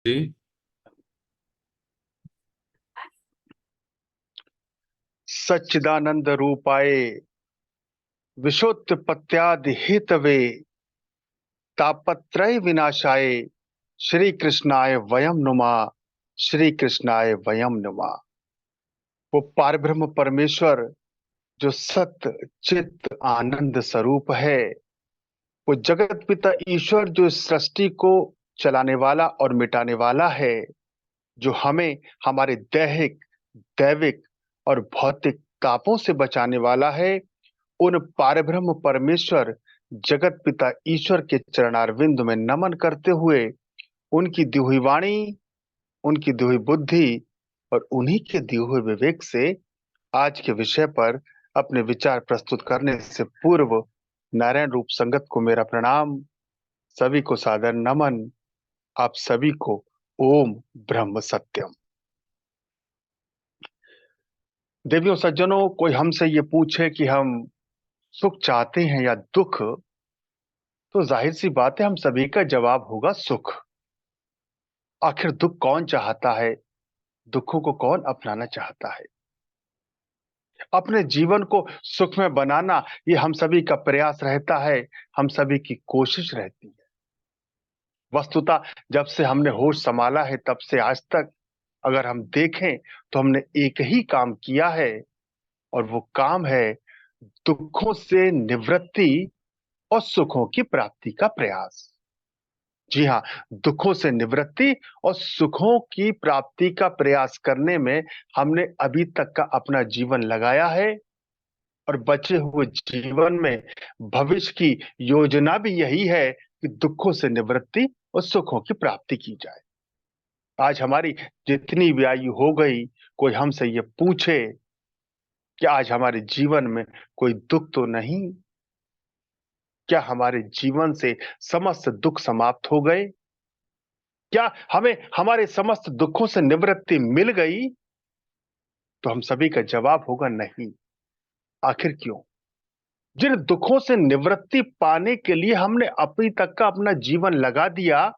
जी। सच्चिदानंद रूपाय विशुद्धपत्यादि Hathaway तापत्रय विनाशाय श्री कृष्णाय वयम नुमा। श्री कृष्णाय वयम नुमा। वो पारब्रह्म परमेश्वर जो सत्य चित्त आनंद स्वरूप है, वो जगत पिता ईश्वर जो इस सृष्टि को चलाने वाला और मिटाने वाला है, जो हमें हमारे दैहिक दैविक और भौतिक तापों से बचाने वाला है। उन पारब्रह्म परमेश्वर जगत पिता ईश्वर के चरणारविंद में नमन करते हुए उनकी दी हुई वाणी, उनकी दी हुई बुद्धि और उन्हीं के दिए हुए विवेक से आज के विषय पर अपने विचार प्रस्तुत करने से पूर्व नारायण रूप संगत को मेरा प्रणाम, सभी को सादर नमन। आप सभी को ओम ब्रह्म सत्यम। देवियों सज्जनों, कोई हमसे ये पूछे कि हम सुख चाहते हैं या दुख, तो जाहिर सी बात है हम सभी का जवाब होगा सुख। आखिर दुख कौन चाहता है? दुखों को कौन अपनाना चाहता है? अपने जीवन को सुख में बनाना ये हम सभी का प्रयास रहता है, हम सभी की कोशिश रहती है। वस्तुतः जब से हमने होश संभाला है तब से आज तक अगर हम देखें तो हमने एक ही काम किया है, और वो काम है दुखों से निवृत्ति और सुखों की प्राप्ति का प्रयास। जी हाँ, दुखों से निवृत्ति और सुखों की प्राप्ति का प्रयास करने में हमने अभी तक का अपना जीवन लगाया है, और बचे हुए जीवन में भविष्य की योजना भी यही है कि दुखों से निवृत्ति और सुखों की प्राप्ति की जाए। आज हमारी जितनी भी आयु हो गई, कोई हमसे ये पूछे कि आज हमारे जीवन में कोई दुख तो नहीं? क्या हमारे जीवन से समस्त दुख समाप्त हो गए? क्या हमें हमारे समस्त दुखों से निवृत्ति मिल गई? तो हम सभी का जवाब होगा नहीं। आखिर क्यों? जिन दुखों से निवृत्ति पाने के लिए हमने अभी तक का अपना जीवन लगा दिया,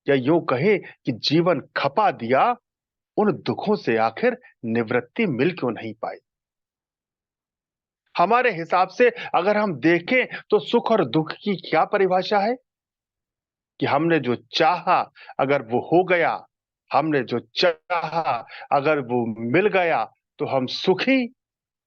या यूं कहे कि जीवन खपा दिया, उन दुखों से आखिर निवृत्ति मिल क्यों नहीं पाई? हमारे हिसाब से अगर हम देखें तो सुख और दुख की क्या परिभाषा है कि हमने जो चाहा अगर वो हो गया, हमने जो चाहा अगर वो मिल गया तो हम सुखी,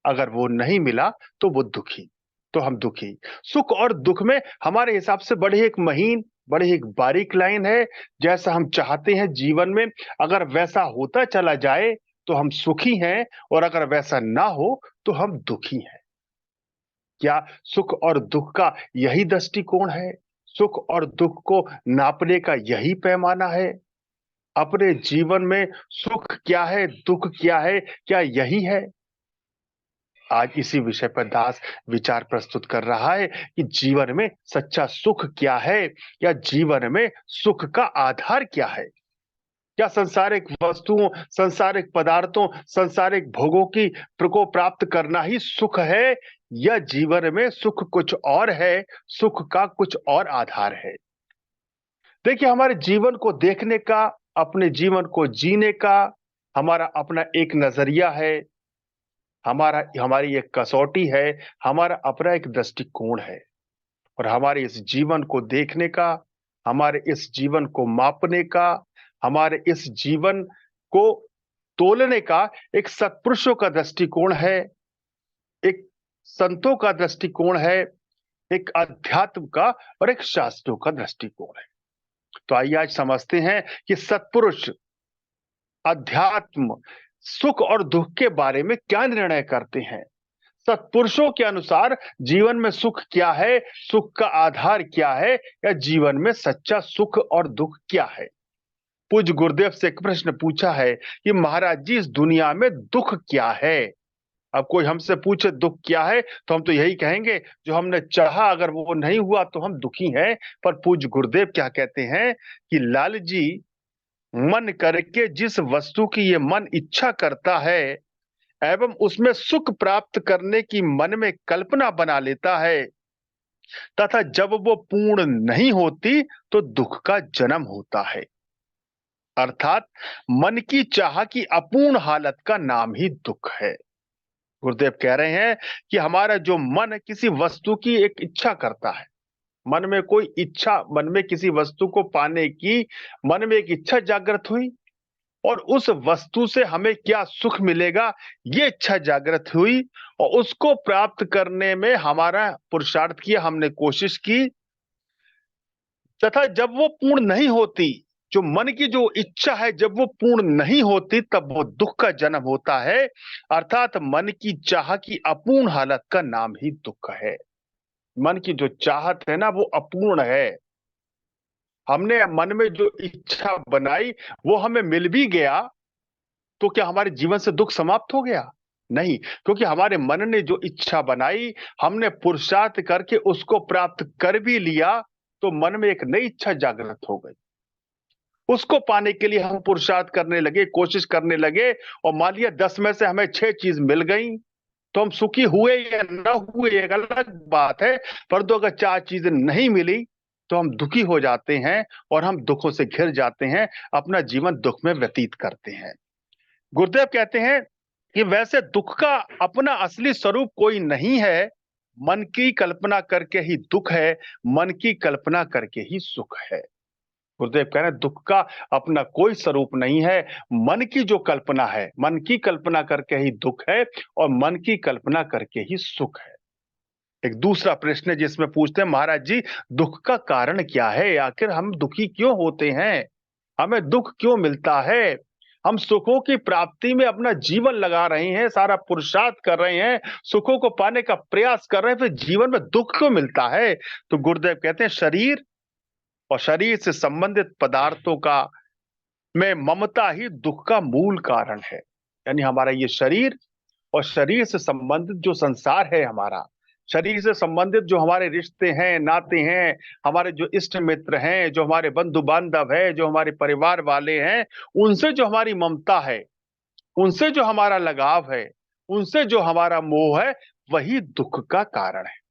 अगर वो नहीं मिला तो वो दुखी, तो हम दुखी। सुख और दुख में हमारे हिसाब से बड़ी एक महीन, बड़ी एक बारीक लाइन है। जैसा हम चाहते हैं जीवन में अगर वैसा होता चला जाए तो हम सुखी हैं, और अगर वैसा ना हो तो हम दुखी हैं। क्या सुख और दुख का यही दृष्टिकोण है? सुख और दुख को नापने का यही पैमाना है? अपने जीवन में सुख क्या है, दुख क्या है, क्या यही है? आज इसी विषय पर दास विचार प्रस्तुत कर रहा है कि जीवन में सच्चा सुख क्या है, या जीवन में सुख का आधार क्या है। क्या सांसारिक वस्तुओं, सांसारिक पदार्थों, सांसारिक भोगों की को प्राप्त करना ही सुख है, या जीवन में सुख कुछ और है, सुख का कुछ और आधार है? देखिए, हमारे जीवन को देखने का, अपने जीवन को जीने का हमारा अपना एक नजरिया है, हमारा हमारी एक कसौटी है, हमारा अपना एक दृष्टिकोण है। और हमारे इस जीवन को देखने का, हमारे इस जीवन को मापने का, हमारे इस जीवन को तोलने का एक सत्पुरुषों का दृष्टिकोण है, एक संतों का दृष्टिकोण है, एक अध्यात्म का और एक शास्त्रों का दृष्टिकोण है। तो आइए आज समझते हैं कि सत्पुरुष अध्यात्म सुख और दुख के बारे में क्या निर्णय करते हैं। सत्पुरुषों के अनुसार जीवन में सुख क्या है, सुख का आधार क्या है, या जीवन में सच्चा सुख और दुख क्या है। पूज्य गुरुदेव से एक प्रश्न पूछा है कि महाराज जी, इस दुनिया में दुख क्या है? अब कोई हमसे पूछे दुख क्या है तो हम तो यही कहेंगे जो हमने चाहा अगर वो नहीं हुआ तो हम दुखी हैं। पर पूज्य गुरुदेव क्या कहते हैं कि लाल जी, मन करके जिस वस्तु की ये मन इच्छा करता है एवं उसमें सुख प्राप्त करने की मन में कल्पना बना लेता है, तथा जब वो पूर्ण नहीं होती तो दुख का जन्म होता है। अर्थात मन की चाह की अपूर्ण हालत का नाम ही दुख है। गुरुदेव कह रहे हैं कि हमारा जो मन किसी वस्तु की एक इच्छा करता है, मन में कोई इच्छा, मन में किसी वस्तु को पाने की मन में एक इच्छा जागृत हुई और उस वस्तु से हमें क्या सुख मिलेगा, ये इच्छा जागृत हुई और उसको प्राप्त करने में हमारा पुरुषार्थ किया, हमने कोशिश की, तथा जब वो पूर्ण नहीं होती, जो मन की जो इच्छा है जब वो पूर्ण नहीं होती, तब वो दुख का जन्म होता है। अर्थात मन की चाह की अपूर्ण हालत का नाम ही दुख है। मन की जो चाहत है ना, वो अपूर्ण है। हमने मन में जो इच्छा बनाई वो हमें मिल भी गया, तो क्या हमारे जीवन से दुख समाप्त हो गया? नहीं, क्योंकि हमारे मन ने जो इच्छा बनाई, हमने पुरुषार्थ करके उसको प्राप्त कर भी लिया, तो मन में एक नई इच्छा जागृत हो गई। उसको पाने के लिए हम पुरुषार्थ करने लगे, कोशिश करने लगे, और मान लिया 10 में से हमें 6 चीज मिल गई, तो हम सुखी हुए या ना हुए एक अलग बात है। परंतु अगर 4 चीजें नहीं मिली, तो हम दुखी हो जाते हैं और हम दुखों से घिर जाते हैं, अपना जीवन दुख में व्यतीत करते हैं। गुरुदेव कहते हैं कि वैसे दुख का अपना असली स्वरूप कोई नहीं है, मन की कल्पना करके ही दुख है, मन की कल्पना करके ही सुख है। गुरुदेव कह रहे हैं दुख का अपना कोई स्वरूप नहीं है, मन की जो कल्पना है, मन की कल्पना करके ही दुख है और मन की कल्पना करके ही सुख है। एक दूसरा प्रश्न है जिसमें पूछते हैं, महाराज जी, दुख का कारण क्या है? आखिर हम दुखी क्यों होते हैं? हमें दुख क्यों मिलता है? हम सुखों की प्राप्ति में अपना जीवन लगा रहे हैं, सारा पुरुषार्थ कर रहे हैं, सुखों को पाने का प्रयास कर रहे हैं, फिर जीवन में दुख क्यों मिलता है? तो गुरुदेव कहते हैं शरीर और शरीर से संबंधित पदार्थों का में ममता ही दुख का मूल कारण है। यानी हमारा ये शरीर और शरीर से संबंधित जो संसार है हमारा, शरीर से संबंधित जो हमारे रिश्ते हैं, नाते हैं, हमारे जो इष्ट मित्र हैं, जो हमारे बंधु बांधव है, जो हमारे परिवार वाले हैं, उनसे जो हमारी ममता है, उनसे जो हमारा लगाव है, उनसे जो हमारा मोह है, वही दुख का कारण है।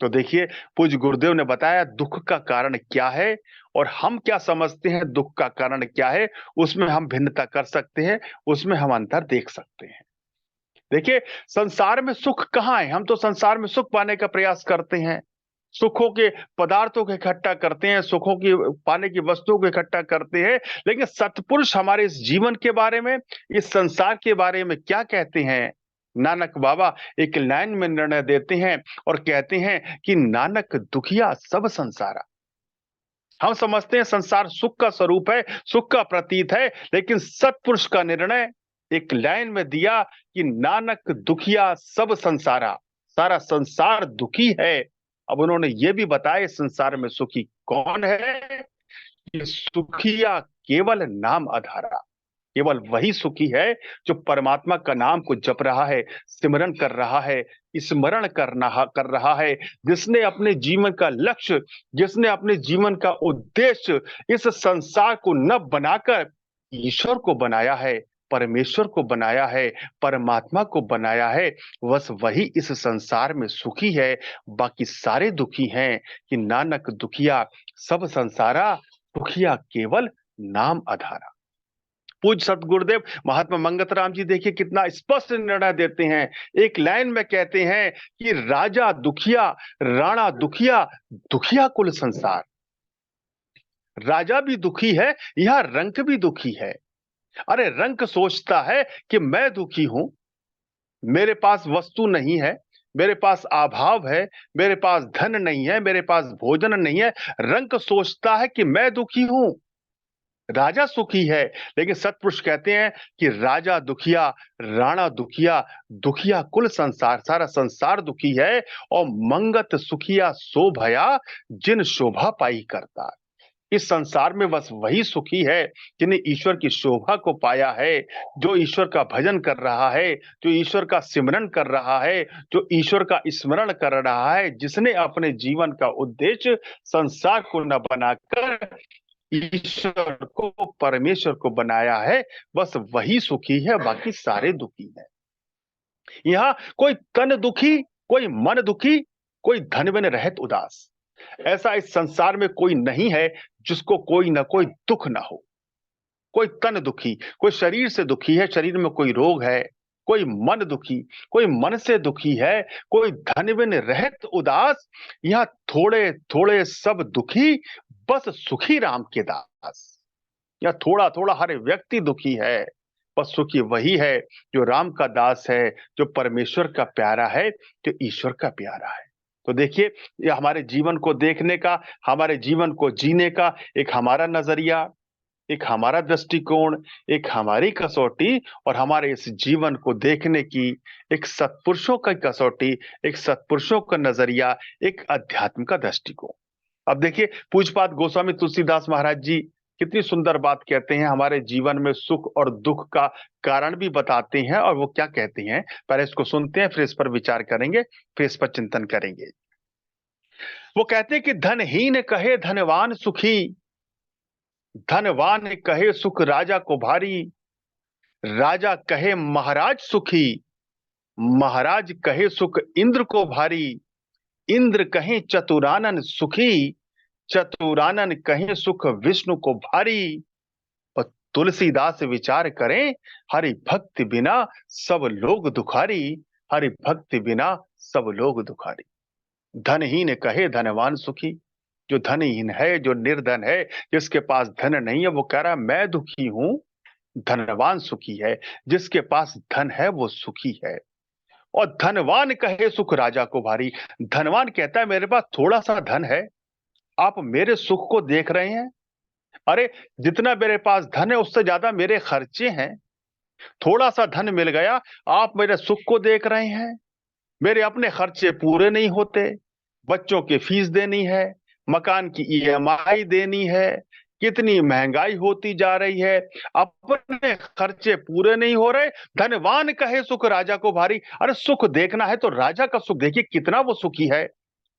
तो देखिए, पूज्य गुरुदेव ने बताया दुख का कारण क्या है और हम क्या समझते हैं दुख का कारण क्या है, उसमें हम भिन्नता कर सकते हैं, उसमें हम अंतर देख सकते हैं। देखिए, संसार में सुख कहाँ है? हम तो संसार में सुख पाने का प्रयास करते हैं, सुखों के पदार्थों को इकट्ठा करते हैं, सुखों की पाने की वस्तुओं को इकट्ठा करते हैं, लेकिन सतपुरुष हमारे इस जीवन के बारे में, इस संसार के बारे में क्या कहते हैं? नानक बाबा एक लाइन में निर्णय देते हैं और कहते हैं कि नानक दुखिया सब संसारा। हम समझते हैं संसार सुख का स्वरूप है, सुख का प्रतीत है, लेकिन सतपुरुष का निर्णय एक लाइन में दिया कि नानक दुखिया सब संसारा, सारा संसार दुखी है। अब उन्होंने ये भी बताया संसार में सुखी कौन है, कि सुखिया केवल नाम आधारा। केवल वही सुखी है जो परमात्मा का नाम को जप रहा है, सिमरन कर रहा है, स्मरण कर रहा है, जिसने अपने जीवन का लक्ष्य, जिसने अपने जीवन का उद्देश्य इस संसार को न बनाकर ईश्वर को बनाया है, परमेश्वर को बनाया है, परमात्मा को बनाया है, बस वही इस संसार में सुखी है। बाकी सारे दुखी हैं। कि नानक दुखिया सब संसारा, दुखिया केवल नाम आधारा। पूज्य सतगुरुदेव महात्मा मंगत राम जी देखिए कितना स्पष्ट निर्णय देते हैं। एक लाइन में कहते हैं कि राजा दुखिया, राणा दुखिया, दुखिया कुल संसार। राजा भी दुखी है, यह रंक भी दुखी है। अरे रंक सोचता है कि मैं दुखी हूं, मेरे पास वस्तु नहीं है, मेरे पास अभाव है, मेरे पास धन नहीं है, मेरे पास भोजन नहीं है। रंक सोचता है कि मैं दुखी हूं, राजा सुखी है। लेकिन सतपुरुष कहते हैं कि राजा दुखिया, राणा दुखिया, दुखिया कुल संसार, सारा संसार दुखी है। और मंगत सुखिया सो भया, जिन शोभा पाई करता। इस संसार में बस वही सुखी है जिन्हें ईश्वर की शोभा को पाया है, जो ईश्वर का भजन कर रहा है, जो ईश्वर का सिमरन कर रहा है, जो ईश्वर का स्मरण कर रहा है, जिसने अपने जीवन का उद्देश्य संसार को न बनाकर ईश्वर को, परमेश्वर को बनाया है, बस वही सुखी है, बाकी सारे दुखी हैं। यहाँ कोई तन दुखी, कोई मन दुखी, कोई धन बिन रहत उदास, ऐसा इस संसार में कोई नहीं है जिसको कोई ना कोई दुख ना हो। कोई तन दुखी, कोई शरीर से दुखी है, शरीर में कोई रोग है, कोई मन दुखी, कोई मन से दुखी है, कोई धन बिन रहत उदास, यहाँ थोड़े थोड़े सब दुखी, बस सुखी राम के दास। या थोड़ा थोड़ा हर व्यक्ति दुखी है, पर सुखी वही है जो राम का दास है, जो परमेश्वर का प्यारा है, जो ईश्वर का प्यारा है। तो देखिए, ये हमारे जीवन को देखने का, हमारे जीवन को जीने का एक हमारा नजरिया, एक हमारा दृष्टिकोण, एक हमारी कसौटी, और हमारे इस जीवन को देखने की एक सत्पुरुषों की कसौटी, एक सत्पुरुषों का नजरिया, एक अध्यात्म का दृष्टिकोण। अब देखिए, पूज्यपाद गोस्वामी तुलसीदास महाराज जी कितनी सुंदर बात कहते हैं, हमारे जीवन में सुख और दुख का कारण भी बताते हैं, और वो क्या कहते हैं, पहले इसको सुनते हैं, फिर इस पर विचार करेंगे, फिर इस पर चिंतन करेंगे। वो कहते हैं कि धनहीन कहे धनवान सुखी, धनवान कहे सुख राजा को भारी, राजा कहे महाराज सुखी, महाराज कहे सुख इंद्र को भारी, इंद्र कहे चतुरानन सुखी, चतुरानन कहे सुख विष्णु को भारी। और तुलसीदास विचार करें, हरि भक्ति बिना सब लोग दुखारी, हरि भक्ति बिना सब लोग दुखारी। धनहीन कहे धनवान सुखी, जो धनहीन है, जो निर्धन है, जिसके पास धन नहीं है, वो कह रहा है मैं दुखी हूं, धनवान सुखी है, जिसके पास धन है वो सुखी है। और धनवान कहे सुख राजा को भारी, धनवान कहता है मेरे पास थोड़ा सा धन है, आप मेरे सुख को देख रहे हैं, अरे जितना मेरे पास धन है उससे ज्यादा मेरे खर्चे हैं, थोड़ा सा धन मिल गया, आप मेरे सुख को देख रहे हैं, मेरे अपने खर्चे पूरे नहीं होते, बच्चों की फीस देनी है, मकान की ईएमआई देनी है, कितनी महंगाई होती जा रही है, अपने खर्चे पूरे नहीं हो रहे, धनवान कहे सुख राजा को भारी। अरे सुख देखना है तो राजा का सुख देखिए, कितना वो सुखी है,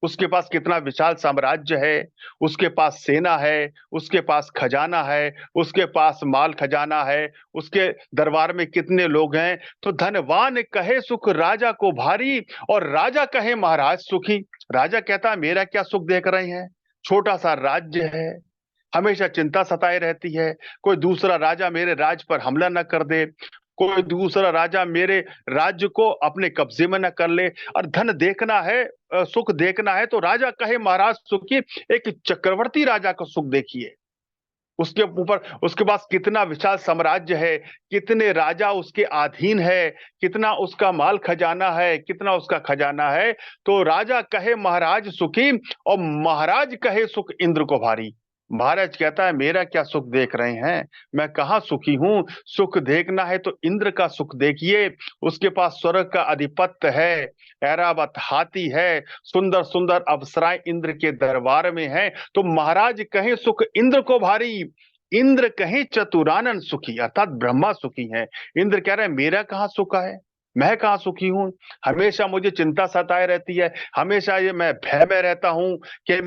उसके पास कितना विशाल साम्राज्य है, उसके पास सेना है, उसके पास खजाना है, उसके पास माल खजाना है, उसके दरबार में कितने लोग हैं। तो धनवान कहे सुख राजा को भारी, और राजा कहे महाराज सुखी। राजा कहता है मेरा क्या सुख देख रहे हैं, छोटा सा राज्य है, हमेशा चिंता सताए रहती है, कोई दूसरा राजा मेरे राज्य पर हमला न कर दे, कोई दूसरा राजा मेरे राज्य को अपने कब्जे में न कर ले। और धन देखना है, सुख देखना है, तो राजा कहे महाराज सुखी। एक चक्रवर्ती राजा का सुख देखिए, उसके ऊपर उसके पास कितना विशाल साम्राज्य है, कितने राजा उसके अधीन है, कितना उसका माल खजाना है, कितना उसका खजाना है। तो राजा कहे महाराज सुखी, और महाराज कहे सुख इंद्र को भारी। महाराज कहता है मेरा क्या सुख देख रहे हैं, मैं कहाँ सुखी हूं, सुख देखना है तो इंद्र का सुख देखिए, उसके पास स्वर्ग का अधिपत्य है, ऐरावत हाथी है, सुंदर सुंदर अप्सराएं इंद्र के दरबार में हैं। तो महाराज कहे सुख इंद्र को भारी, इंद्र कहे चतुरानन सुखी, अर्थात ब्रह्मा सुखी हैं। इंद्र कह रहे हैं मेरा कहाँ सुख है, मैं कहाँ सुखी हूं, हमेशा मुझे चिंता सताए रहती है, हमेशा ये मैं भय में रहता हूं कि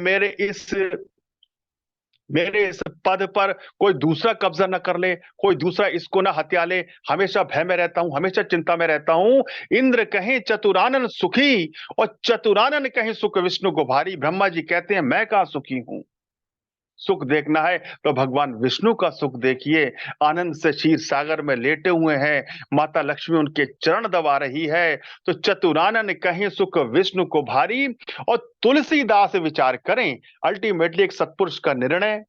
मेरे इस पद पर कोई दूसरा कब्जा न कर ले, कोई दूसरा इसको ना हत्या ले, हमेशा भय में रहता हूं, हमेशा चिंता में रहता हूं। इंद्र कहे चतुरानन सुखी, और चतुरानन कहे सुख विष्णु को भारी। ब्रह्मा जी कहते हैं मैं कहाँ सुखी हूं, सुख देखना है तो भगवान विष्णु का सुख देखिए, आनंद से क्षीर सागर में लेटे हुए हैं, माता लक्ष्मी उनके चरण दबा रही है। तो चतुरानन कहें सुख विष्णु को भारी। और तुलसीदास विचार करें, अल्टीमेटली एक सत्पुरुष का निर्णय,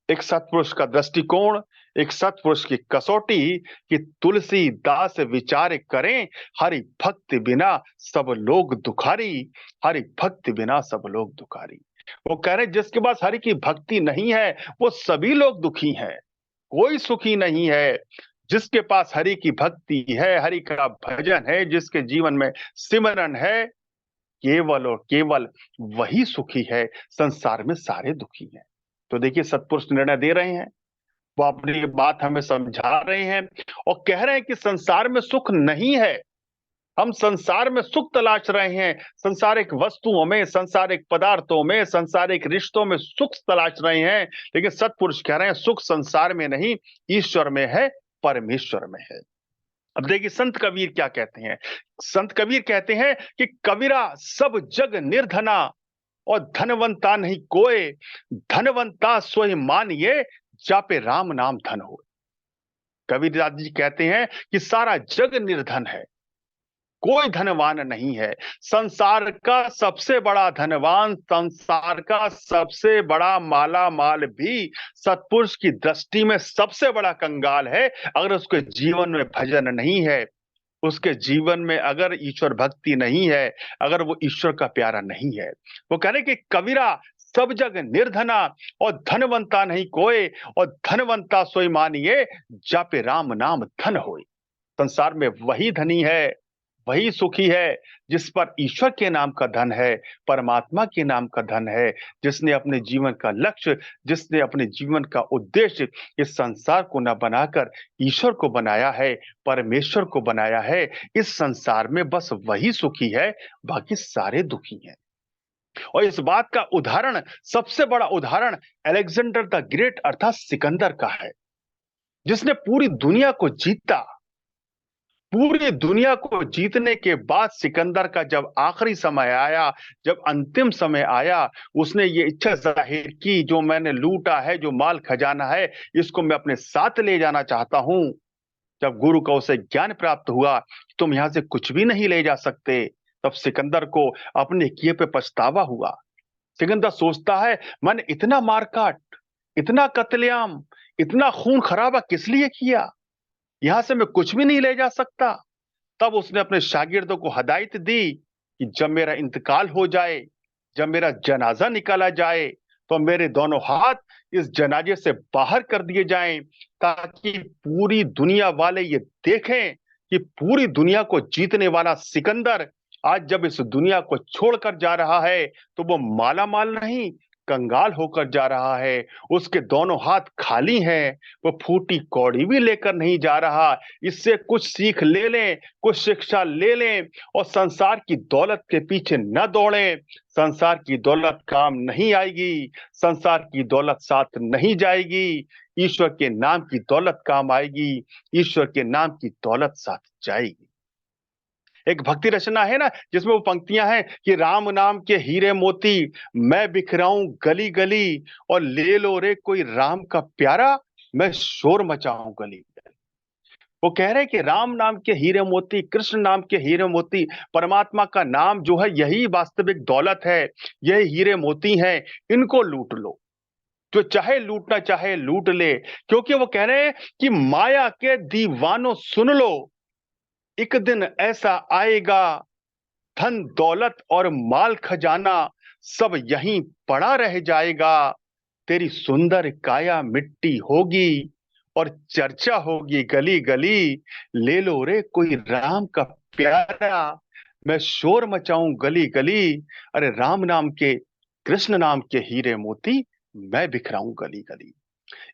एक सत्पुरुष का दृष्टिकोण, एक सत्पुरुष की कसौटी, कि तुलसीदास विचार करें, हरि भक्ति बिना सब लोग दुखारी, हरि भक्ति बिना सब लोग दुखारी। वो कह रहे जिसके पास हरि की भक्ति नहीं है वो सभी लोग दुखी हैं, कोई सुखी नहीं है। जिसके पास हरि की भक्ति है, हरि का भजन है, जिसके जीवन में सिमरन है, केवल और केवल वही सुखी है, संसार में सारे दुखी हैं। तो देखिए, सत्पुरुष निर्णय दे रहे हैं, वो अपनी बात हमें समझा रहे हैं, और कह रहे हैं कि संसार में सुख नहीं है, हम संसार में सुख तलाश रहे हैं, संसारिक वस्तुओं में, संसारिक पदार्थों में, संसारिक रिश्तों में सुख तलाश रहे हैं। लेकिन सत्पुरुष कह रहे हैं सुख संसार में नहीं, ईश्वर में है, परमेश्वर में है। अब देखिए संत कबीर क्या कहते हैं, संत कबीर कहते हैं कि कबीरा सब जग निर्धना, और धनवंता नहीं कोय, धनवंता सोई मानिए, जापे राम नाम धन हो। कबीरदास जी कहते हैं कि सारा जग निर्धन है, कोई धनवान नहीं है। संसार का सबसे बड़ा धनवान, संसार का सबसे बड़ा माला माल भी सत्पुरुष की दृष्टि में सबसे बड़ा कंगाल है, अगर उसके जीवन में भजन नहीं है, उसके जीवन में अगर ईश्वर भक्ति नहीं है, अगर वो ईश्वर का प्यारा नहीं है। वो कह रहे कि कबीरा सब जग निर्धना और धनवंता नहीं कोई, और धनवंता सोई मानिए जापे राम नाम धन होए। संसार में वही धनी है, वही सुखी है जिस पर ईश्वर के नाम का धन है, परमात्मा के नाम का धन है, जिसने अपने जीवन का लक्ष्य, जिसने अपने जीवन का उद्देश्य इस संसार को न बनाकर ईश्वर को बनाया है, परमेश्वर को बनाया है। इस संसार में बस वही सुखी है, बाकी सारे दुखी हैं। और इस बात का उदाहरण, सबसे बड़ा उदाहरण अलेक्जेंडर द ग्रेट अर्थात सिकंदर का है, जिसने पूरी दुनिया को जीता। पूरी दुनिया को जीतने के बाद सिकंदर का जब आखिरी समय आया, जब अंतिम समय आया, उसने ये इच्छा जाहिर की, जो मैंने लूटा है, जो माल खजाना है, इसको मैं अपने साथ ले जाना चाहता हूं। जब गुरु का उसे ज्ञान प्राप्त हुआ, तुम यहां से कुछ भी नहीं ले जा सकते, तब सिकंदर को अपने किए पे पछतावा हुआ। सिकंदर सोचता है, मैंने इतना मारकाट, इतना कत्लेआम, इतना खून खराबा किस लिए किया, यहां से मैं कुछ भी नहीं ले जा सकता। तब उसने अपने शागिर्दों को हदायत दी कि जब मेरा इंतकाल हो जाए, जब मेरा जनाजा निकाला जाए, तो मेरे दोनों हाथ इस जनाजे से बाहर कर दिए जाएं, ताकि पूरी दुनिया वाले ये देखें कि पूरी दुनिया को जीतने वाला सिकंदर आज जब इस दुनिया को छोड़कर जा रहा है, तो वो माला माल नहीं, कंगाल होकर जा रहा है। उसके दोनों हाथ खाली हैं, वो फूटी कौड़ी भी लेकर नहीं जा रहा। इससे कुछ सीख ले लें, कुछ शिक्षा ले लें, और संसार की दौलत के पीछे न दौड़ें। संसार की दौलत काम नहीं आएगी, संसार की दौलत साथ नहीं जाएगी, ईश्वर के नाम की दौलत काम आएगी, ईश्वर के नाम की दौलत साथ जाएगी। एक भक्ति रचना है ना, जिसमें वो पंक्तियां हैं कि राम नाम के हीरे मोती मैं बिखराऊं गली गली, और ले लो रे कोई राम का प्यारा, मैं शोर मचाऊं गली गली। वो कह रहे हैं कि राम नाम के हीरे मोती, कृष्ण नाम के हीरे मोती, परमात्मा का नाम जो है यही वास्तविक दौलत है, यही हीरे मोती हैं, इनको लूट लो। जो चाहे लूटना चाहे लूट ले, क्योंकि वो कह रहे हैं कि माया के दीवानों सुन लो, एक दिन ऐसा आएगा, धन दौलत और माल खजाना सब यहीं पड़ा रह जाएगा, तेरी सुंदर काया मिट्टी होगी और चर्चा होगी गली गली, ले लो रे कोई राम का प्यारा, मैं शोर मचाऊं गली गली। अरे राम नाम के, कृष्ण नाम के हीरे मोती मैं बिखराऊं गली गली।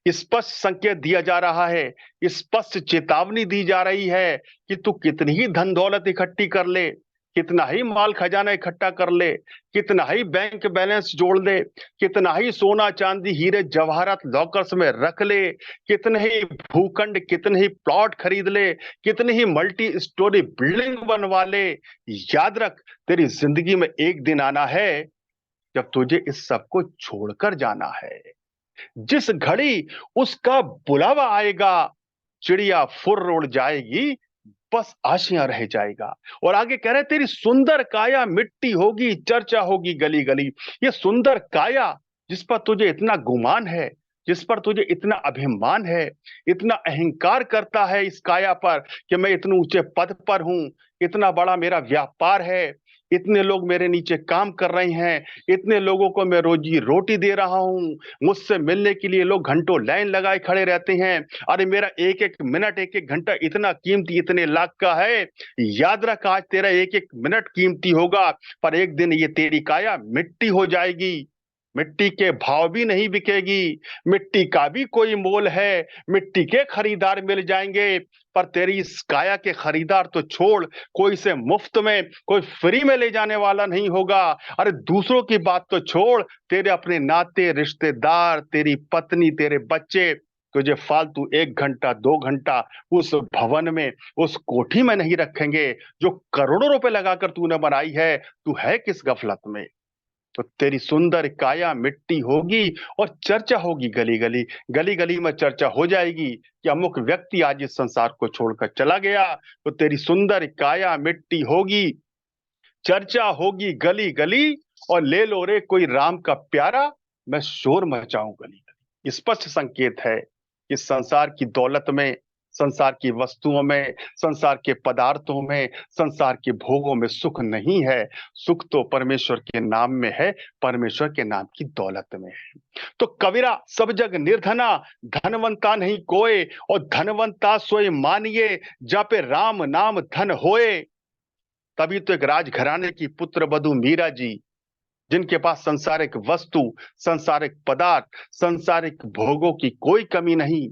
स्पष्ट संकेत दिया जा रहा है, स्पष्ट चेतावनी दी जा रही है कि तू कितनी ही धन दौलत इकट्ठी कर ले, कितना ही माल खजाना इकट्ठा कर ले, कितना ही बैंक बैलेंस जोड़ ले, कितना ही सोना चांदी हीरे जवाहरात लॉकर्स में रख ले, कितने ही भूखंड, कितने ही प्लॉट खरीद ले, कितनी ही मल्टी स्टोरी बिल्डिंग बनवा ले, याद रख तेरी जिंदगी में एक दिन आना है जब तुझे इस सब को छोड़कर जाना है। जिस घड़ी उसका बुलावा आएगा, चिड़िया फुर्र उड़ जाएगी, बस आशियां रह जाएगा। और आगे कह रहे तेरी सुंदर काया मिट्टी होगी, चर्चा होगी गली गली। ये सुंदर काया जिस पर तुझे इतना गुमान है, जिस पर तुझे इतना अभिमान है, इतना अहंकार करता है इस काया पर कि मैं इतने ऊंचे पद पर हूं, इतना बड़ा मेरा व्यापार है, इतने लोग मेरे नीचे काम कर रहे हैं, इतने लोगों को मैं रोजी रोटी दे रहा हूं, मुझसे मिलने के लिए लोग घंटों लाइन लगाए खड़े रहते हैं। अरे मेरा एक एक मिनट, एक एक घंटा इतना कीमती, इतने लाख का है। याद रख, आज तेरा एक एक मिनट कीमती होगा, पर एक दिन ये तेरी काया मिट्टी हो जाएगी। मिट्टी के भाव भी नहीं बिकेगी, मिट्टी का भी कोई मोल है, मिट्टी के खरीदार मिल जाएंगे, पर तेरी इस काया के खरीदार तो छोड़, कोई से मुफ्त में, कोई फ्री में ले जाने वाला नहीं होगा। अरे दूसरों की बात तो छोड़, तेरे अपने नाते रिश्तेदार, तेरी पत्नी, तेरे बच्चे तुझे फालतू एक घंटा, दो घंटा उस भवन में, उस कोठी में नहीं रखेंगे जो करोड़ों रुपए लगाकर तूने बनाई है। तू है किस गफलत में? तो तेरी सुंदर काया मिट्टी होगी और चर्चा होगी गली गली। गली गली में चर्चा हो जाएगी कि अमुक व्यक्ति आज इस संसार को छोड़कर चला गया। तो तेरी सुंदर काया मिट्टी होगी, चर्चा होगी गली गली, और ले लो रे कोई राम का प्यारा, मैं शोर मचाऊं गली गली। स्पष्ट संकेत है कि संसार की दौलत में, संसार की वस्तुओं में, संसार के पदार्थों में, संसार के भोगों में सुख नहीं है। सुख तो परमेश्वर के नाम में है, परमेश्वर के नाम की दौलत में है। तो कबीरा सब जग निर्धना, धनवंता नहीं कोय, और धनवंता सोई मानिए, जापे राम नाम धन होए। तभी तो एक राजघराने की पुत्र वधू मीरा जी, जिनके पास संसारिक वस्तु, संसारिक पदार्थ, संसारिक भोगों की कोई कमी नहीं,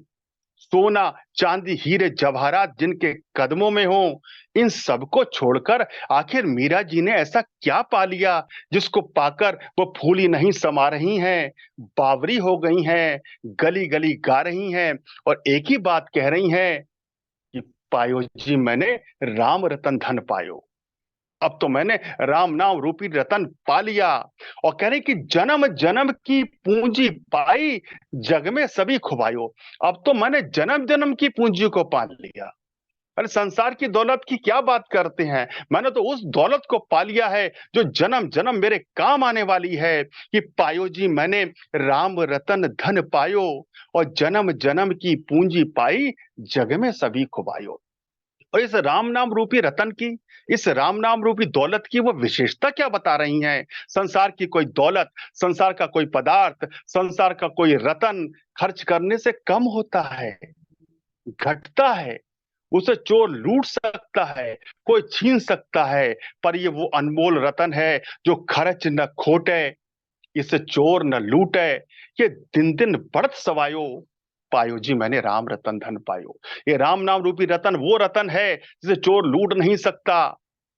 सोना चांदी हीरे जवाहरात जिनके कदमों में हो, इन सबको छोड़कर आखिर मीरा जी ने ऐसा क्या पा लिया जिसको पाकर वो फूली नहीं समा रही हैं, बावरी हो गई हैं, गली गली गा रही हैं और एक ही बात कह रही हैं कि पायो जी मैंने राम रतन धन पायो। अब तो मैंने राम नाम रूपी रतन पा लिया। और कह रहे कि जन्म जन्म की पूंजी पाई, जग में सभी खुबायो। अब तो मैंने जन्म जन्म की पूंजी को पा लिया। अरे संसार की दौलत की क्या बात करते हैं, मैंने तो उस दौलत को पा लिया है जो जन्म जन्म मेरे काम आने वाली है। कि पायो जी मैंने राम रतन धन पायो, और जन्म जन्म की पूंजी पाई, जग में सभी खुबायो। और इस राम नाम रूपी रतन की, इस राम नाम रूपी दौलत की वो विशेषता क्या बता रही हैं। संसार की कोई दौलत, संसार का कोई पदार्थ, संसार का कोई रतन खर्च करने से कम होता है, घटता है। उसे चोर लूट सकता है, कोई छीन सकता है, पर ये वो अनमोल रतन है जो खर्च न खोटे, इसे चोर न लूटे, ये दिन दिन बढ़त सवायो। पायो जी मैंने राम रतन धन पायो। ये राम नाम रूपी रतन वो रतन है जिसे चोर लूट नहीं सकता,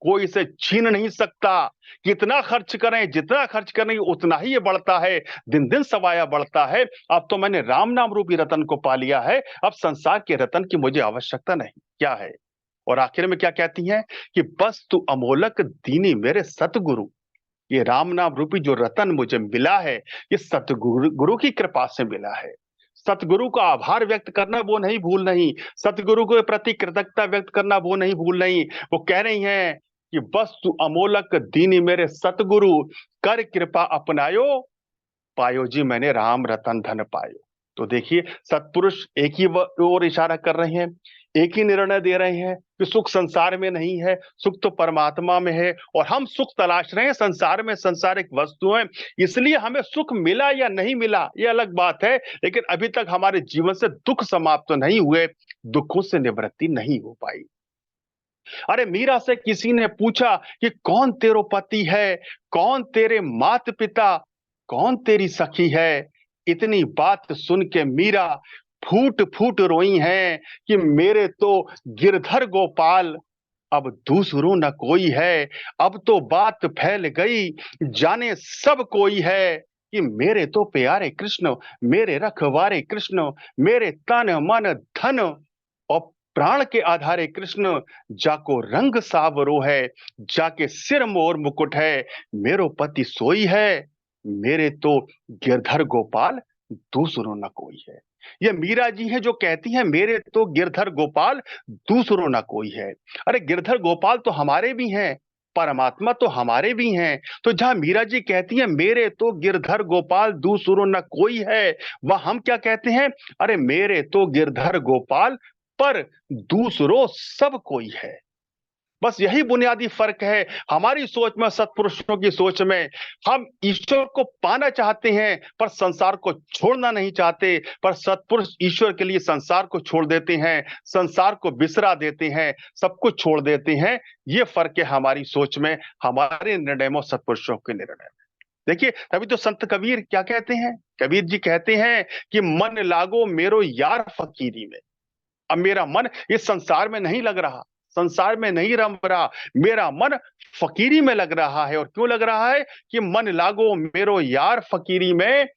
कोई इसे छीन नहीं सकता। कितना खर्च करें, जितना खर्च करें उतना ही ये बढ़ता है, दिन दिन सवाया बढ़ता है। अब तो मैंने राम नाम रूपी रतन को पा लिया है, अब संसार के रतन की मुझे आवश्यकता नहीं। क्या है, और आखिर में क्या कहती हैं कि बस तू अमोलक दीनी मेरे सतगुरु। ये राम नाम रूपी जो रतन मुझे मिला है, ये सतगुरु गुरु की कृपा से मिला है। सतगुरु का आभार व्यक्त करना वो नहीं भूल नहीं, सतगुरु के प्रति कृतज्ञता व्यक्त करना वो नहीं भूल नहीं। वो कह रही हैं कि बस तू अमोलक दीनी मेरे सतगुरु, कर कृपा अपनायो, पायो जी मैंने राम रतन धन पायो। तो देखिए सत्पुरुष एक ही ओर इशारा कर रहे हैं, एक ही निर्णय दे रहे हैं कि सुख संसार में नहीं है, सुख तो परमात्मा में है। और हम सुख तलाश रहे हैं संसार में, संसारिक वस्तुएं, इसलिए हमें सुख मिला या नहीं मिला ये अलग बात है, लेकिन अभी तक हमारे जीवन से दुख समाप्त तो नहीं हुए, दुखों से निवृत्ति नहीं हो पाई। अरे मीरा से किसी ने पूछा कि कौन तेरो पति है, कौन तेरे मात पिता, कौन तेरी सखी है। इतनी बात सुन के मीरा फूट फूट रोई हैं कि मेरे तो गिरधर गोपाल, अब दूसरों न कोई है। अब तो बात फैल गई, जाने सब कोई है कि मेरे तो प्यारे कृष्ण, मेरे रखवारे कृष्ण, मेरे तन मन धन और प्राण के आधारे कृष्ण, जाको रंग सावरो है, जाके सिर मोर मुकुट है, मेरो पति सोई है, मेरे तो गिरधर गोपाल, दूसरों न कोई है। ये मीरा जी हैं जो कहती हैं मेरे तो गिरधर गोपाल, दूसरों न कोई है। अरे गिरधर गोपाल तो हमारे भी हैं, परमात्मा तो हमारे भी हैं। तो जहां मीरा जी कहती हैं मेरे तो गिरधर गोपाल, दूसरों न कोई है, वह हम क्या कहते हैं, अरे मेरे तो गिरधर गोपाल, पर दूसरों सब कोई है। बस यही बुनियादी फर्क है हमारी सोच में, सत्पुरुषों की सोच में। हम ईश्वर को पाना चाहते हैं पर संसार को छोड़ना नहीं चाहते, पर सत्पुरुष ईश्वर के लिए संसार को छोड़ देते हैं, संसार को बिसरा देते हैं, सब कुछ छोड़ देते हैं। ये फर्क है हमारी सोच में, हमारे निर्णय में, सत्पुरुषों के निर्णय में। देखिए तभी तो संत कबीर क्या कहते हैं, कबीर जी कहते हैं कि मन लागो मेरो यार फकीरी में। अब मेरा मन इस संसार में नहीं लग रहा, संसार में नहीं रम रहा, मेरा मन फकीरी में लग रहा है। और क्यों लग रहा है कि मन लागो मेरो यार फकीरी में,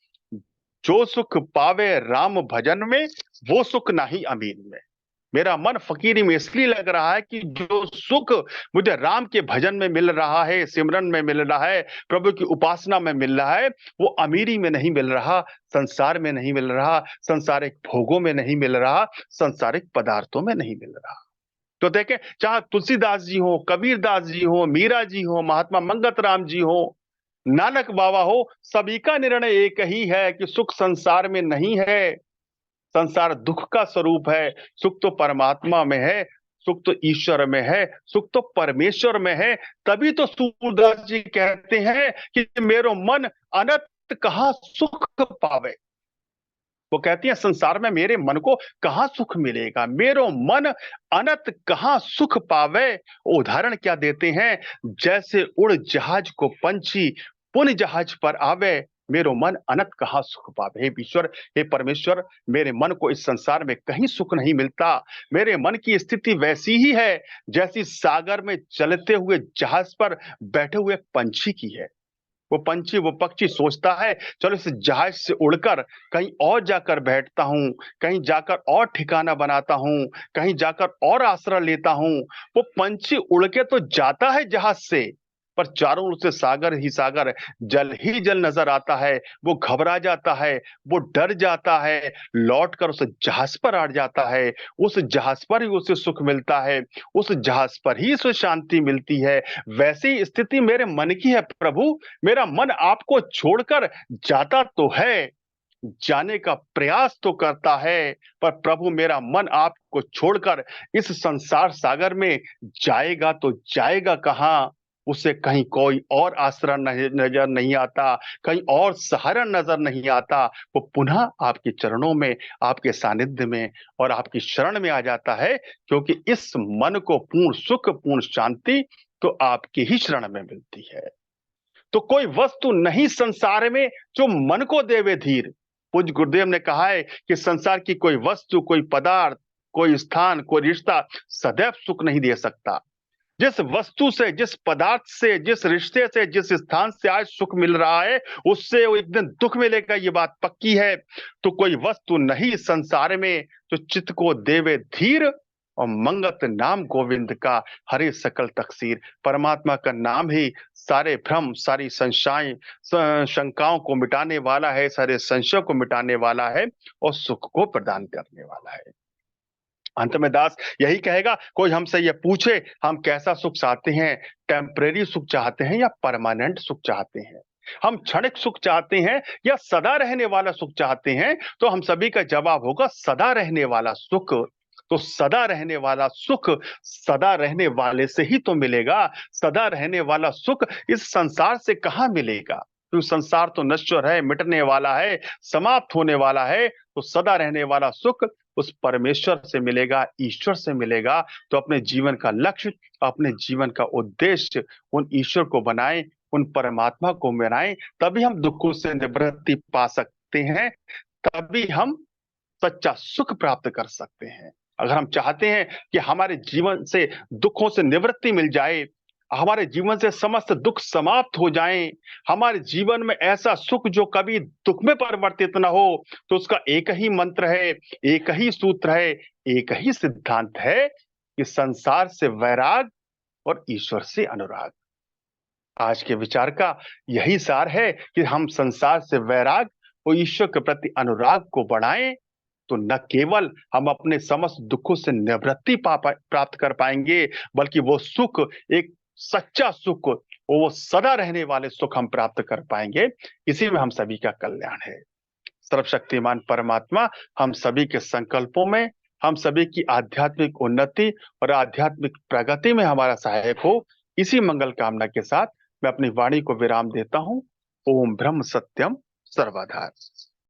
जो सुख पावे राम भजन में, वो सुख नहीं अमीन में। मेरा मन फकीरी में इसलिए लग रहा है कि जो सुख मुझे राम के भजन में मिल रहा है, सिमरन में मिल रहा है, प्रभु की उपासना में मिल रहा है, वो अमीरी में नहीं मिल रहा, संसार में नहीं मिल रहा, संसारिक भोगों में नहीं मिल रहा, संसारिक पदार्थों में नहीं मिल रहा। तो देखें, चाहे तुलसीदास जी हो, कबीरदास जी हो, मीरा जी हो, महात्मा मंगत राम जी हो, नानक बाबा हो, सभी का निर्णय एक ही है कि सुख संसार में नहीं है। संसार दुख का स्वरूप है। सुख तो परमात्मा में है, सुख तो ईश्वर में है, सुख तो परमेश्वर में है। तभी तो सूरदास जी कहते हैं कि मेरो मन अनंत कहाँ सुख पावे। वो कहती है संसार में मेरे मन को कहाँ सुख मिलेगा, मेरो मन अनंत कहाँ सुख पावे। उदाहरण क्या देते हैं, जैसे उड़ जहाज को पंछी पुन जहाज पर आवे, मेरो मन अनंत कहाँ सुख पावे। हे ईश्वर, हे परमेश्वर, मेरे मन को इस संसार में कहीं सुख नहीं मिलता। मेरे मन की स्थिति वैसी ही है जैसी सागर में चलते हुए जहाज पर बैठे हुए पंछी की है। वो पंछी, वो पक्षी सोचता है चलो इस जहाज से उड़कर कहीं और जाकर बैठता हूं, कहीं जाकर और ठिकाना बनाता हूं, कहीं जाकर और आश्रय लेता हूं। वो पंछी उड़ के तो जाता है जहाज से, पर चारों ओर से सागर ही सागर, जल ही जल नजर आता है। वो घबरा जाता है, वो डर जाता है, लौट कर उस जहाज पर अड़ जाता है। उस जहाज पर ही उसे सुख मिलता है, उस जहाज पर ही उसे शांति मिलती है। वैसी स्थिति मेरे मन की है प्रभु। मेरा मन आपको छोड़कर जाता तो है, जाने का प्रयास तो करता है, पर प्रभु मेरा मन आपको छोड़कर इस संसार सागर में जाएगा तो जाएगा कहां। उसे कहीं कोई और आश्रय नजर नहीं आता, कहीं और सहारा नजर नहीं आता। वो पुनः आपके चरणों में, आपके सानिध्य में और आपकी शरण में आ जाता है, क्योंकि इस मन को पूर्ण सुख, पूर्ण शांति तो आपकी ही शरण में मिलती है। तो कोई वस्तु नहीं संसार में जो मन को देवे धीर। पूज्य गुरुदेव ने कहा है कि संसार की कोई वस्तु, कोई पदार्थ, कोई स्थान, कोई रिश्ता सदैव सुख नहीं दे सकता। जिस वस्तु से, जिस पदार्थ से, जिस रिश्ते से, जिस स्थान से आज सुख मिल रहा है, उससे वो एक दिन दुख मिलेगा, ये बात पक्की है। तो कोई वस्तु नहीं संसार में जो चित्त को देवे धीर, और मंगत नाम गोविंद का हरे सकल तकसीर। परमात्मा का नाम ही सारे भ्रम, सारी संशय, शंकाओं को मिटाने वाला है, सारे संशय को मिटाने वाला है और सुख को प्रदान करने वाला है। अंत में दास यही कहेगा, कोई हमसे ये पूछे हम कैसा सुख चाहते हैं, टेम्परेरी सुख चाहते हैं या परमानेंट सुख चाहते हैं, हम क्षणिक सुख चाहते हैं या सदा रहने वाला सुख चाहते हैं, तो हम सभी का जवाब होगा सदा रहने वाला सुख। तो सदा रहने वाला सुख सदा रहने वाले से ही तो मिलेगा। सदा रहने वाला सुख इस संसार से कहां मिलेगा, क्योंकि संसार तो नश्वर है, मिटने वाला है, समाप्त होने वाला है। तो सदा रहने वाला सुख उस परमेश्वर से मिलेगा, ईश्वर से मिलेगा। तो अपने जीवन का लक्ष्य, अपने जीवन का उद्देश्य उन ईश्वर को बनाएं, उन परमात्मा को मनाएं, तभी हम दुखों से निवृत्ति पा सकते हैं, तभी हम सच्चा सुख प्राप्त कर सकते हैं। अगर हम चाहते हैं कि हमारे जीवन से दुखों से निवृत्ति मिल जाए, हमारे जीवन से समस्त दुख समाप्त हो जाएं, हमारे जीवन में ऐसा सुख जो कभी दुख में परिवर्तित ना हो, तो उसका एक ही मंत्र है, एक ही सूत्र है, एक ही सिद्धांत है कि संसार से वैराग और ईश्वर से अनुराग। आज के विचार का यही सार है कि हम संसार से वैराग और ईश्वर के प्रति अनुराग को बढ़ाएं, तो न केवल हम अपने समस्त दुखों से निवृत्ति प्राप्त कर पाएंगे, बल्कि वो सुख, एक सच्चा सुख, वो सदा रहने वाले सुख हम प्राप्त कर पाएंगे। इसी में हम सभी का कल्याण है। सर्वशक्तिमान परमात्मा हम सभी के संकल्पों में, हम सभी की आध्यात्मिक उन्नति और आध्यात्मिक प्रगति में हमारा सहायक हो। इसी मंगल कामना के साथ मैं अपनी वाणी को विराम देता हूं। ओम ब्रह्म सत्यम सर्वधार।